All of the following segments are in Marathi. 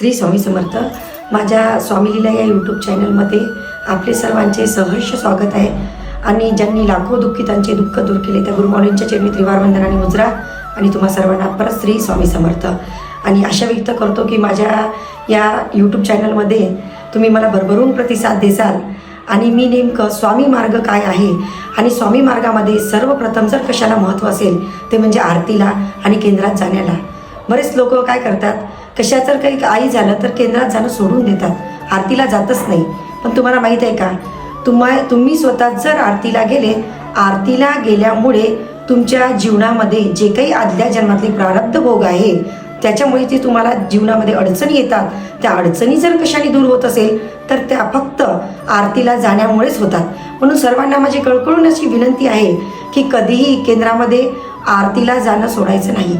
श्री स्वामी समर्थ. माझ्या स्वामी लीला या यूट्यूब चॅनलमध्ये आपले सर्वांचे सहर्ष स्वागत आहे. आणि ज्यांनी लाखो दुःखितांचे दुःख दूर केले त्या गुरुमाऊलींच्या चरणी त्रिवार वंदन आणि मुजरा. आणि तुम्हा सर्वांना परत श्री स्वामी समर्थ. आणि आशा व्यक्त करतो की माझ्या या यूट्यूब चॅनलमध्ये तुम्ही मला भरभरून प्रतिसाद देसाल. आणि मी नेमकं स्वामी मार्ग काय आहे आणि स्वामी मार्गामध्ये सर्वप्रथम जर कशाला महत्त्व असेल ते म्हणजे आरतीला आणि केंद्रात जाण्याला. बरेच लोक काय करतात, कशा जर काही आई झालं तर केंद्रात जाणं सोडून देतात, आरतीला जातच नाही. पण तुम्हाला माहीत आहे का, तुम्ही स्वतः जर आरतीला गेले, आरतीला गेल्यामुळे तुमच्या जीवनामध्ये जे काही आदल्या जन्मातले प्रारब्ध भोग आहे त्याच्यामुळे जे तुम्हाला जीवनामध्ये अडचणी येतात, त्या अडचणी जर कशाने दूर होत असेल तर त्या फक्त आरतीला जाण्यामुळेच होतात. म्हणून सर्वांना माझी कळकळून अशी विनंती आहे की कधीही केंद्रामध्ये आरतीला जाणं सोडायचं नाही.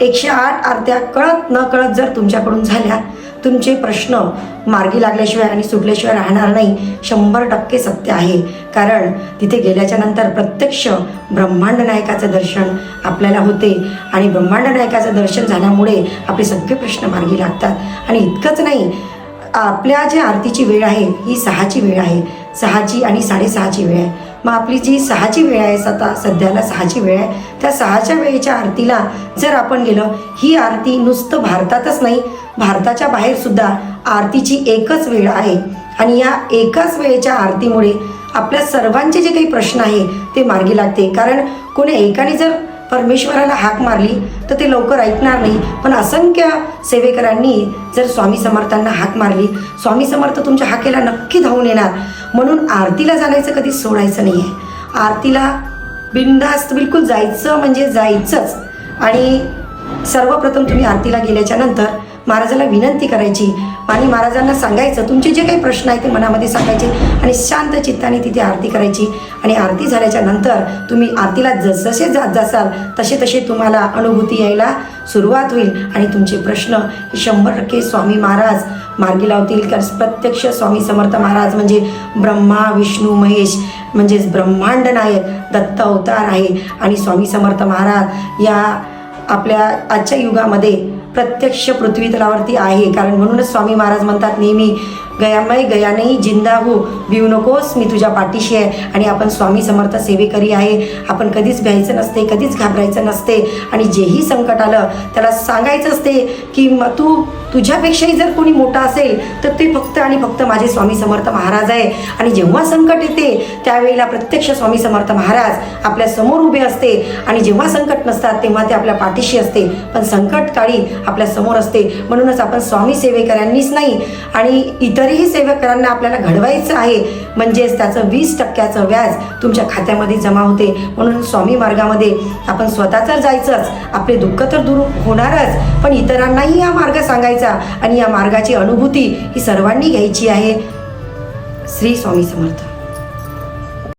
108 आरत्या कळत न कळत जर तुमच्याकडून झाल्या, तुमचे प्रश्न मार्गी लागल्याशिवाय आणि सुटल्याशिवाय राहणार नाही. 100% सत्य आहे. कारण तिथे गेल्याच्या नंतर प्रत्यक्ष ब्रह्मांड नायकाचं दर्शन आपल्याला होते आणि ब्रह्मांड नायकाचं दर्शन झाल्यामुळे आपले सगळे प्रश्न मार्गी लागतात. आणि इतकंच नाही, आपल्या जी आरतीची वेळ आहे ही 6ची वेळ आहे, 6ची आणि 6:30ची वेळ आहे. मग आपली जी 6ची वेळ आहे, सध्याला 6ची वेळ आहे, त्या 6च्या वेळेच्या आरतीला जर आपण गेलं, ही आरती नुसतं भारतातच नाही, भारताच्या बाहेरसुद्धा आरतीची एकच वेळ आहे. आणि या एकाच वेळेच्या आरतीमुळे आपल्या सर्वांचे जे काही प्रश्न आहे ते मार्गी लागते. कारण कोणी एकाने जर परमेश्वराला हाक मारली तर ते लवकर ऐकणार नाही, पण असंख्य सेवेकरांनी जर स्वामी समर्थांना हाक मारली, स्वामी समर्थ तुमच्या हाकेला नक्की धावून येणार. म्हणून आरतीला जाण्याचं कधीच सोडायचं नाही आहे. आरतीला बिनधास्त बिलकुल जायचं म्हणजे जायचंच. आणि सर्वप्रथम तुम्ही आरतीला गेल्याच्या नंतर महाराजाला विनंती करायची आणि महाराजांना सांगायचं, तुमचे जे काही प्रश्न आहेत ते मनामध्ये सांगायचे आणि शांत चित्ताने तिथे आरती करायची. आणि आरती झाल्याच्या नंतर तुम्ही आरतीला जसजसे जात जासाल तसे तसे तुम्हाला अनुभूती यायला सुरुवात होईल आणि तुमचे प्रश्न 100% स्वामी महाराज मार्गी लावतील. कारण प्रत्यक्ष स्वामी समर्थ महाराज म्हणजे ब्रह्मा विष्णू महेश म्हणजेच ब्रह्मांड नायक दत्त अवतार आहे. आणि स्वामी समर्थ महाराज या आपल्या आजच्या युगामध्ये प्रत्यक्ष पृथ्वी तलावरती आहे. कारण म्हणूनच स्वामी महाराज म्हणतात नेहमी, गयामय गया नाही जिंदा हो, भिवू नकोस मी तुझ्या पाठीशी आहे. आणि आपण स्वामी समर्थ सेवेकरी आहे. आपण कधीच भ्यायचं नसते, कधीच घाबरायचं नसते. आणि जेही संकट आलं त्याला सांगायचं असते की तुझ्यापेक्षाही जर कोणी मोठा असेल तर ते फक्त आणि फक्त माझे स्वामी समर्थ महाराज आहे. आणि जेव्हा संकट येते त्यावेळेला प्रत्यक्ष स्वामी समर्थ महाराज आपल्या समोर उभे असते. आणि जेव्हा संकट नसतात तेव्हा ते आपल्या पाठीशी असते, पण संकट काळी आपल्या समोर असते. म्हणूनच आपण स्वामी सेवेकरांनीच नाही आणि इतरही सेवेकरांना आपल्याला घडवायचं आहे. म्हणजेच त्याचं 20% व्याज तुमच्या खात्यामध्ये जमा होते. म्हणून स्वामी मार्गामध्ये आपण स्वतः तर जायचंच, आपले दुःख तर दूर होणारच, पण इतरांनाही हा मार्ग सांगायचा आणि या मार्गाची अनुभूती ही सर्वांनी घ्यायची आहे. श्री स्वामी समर्थ.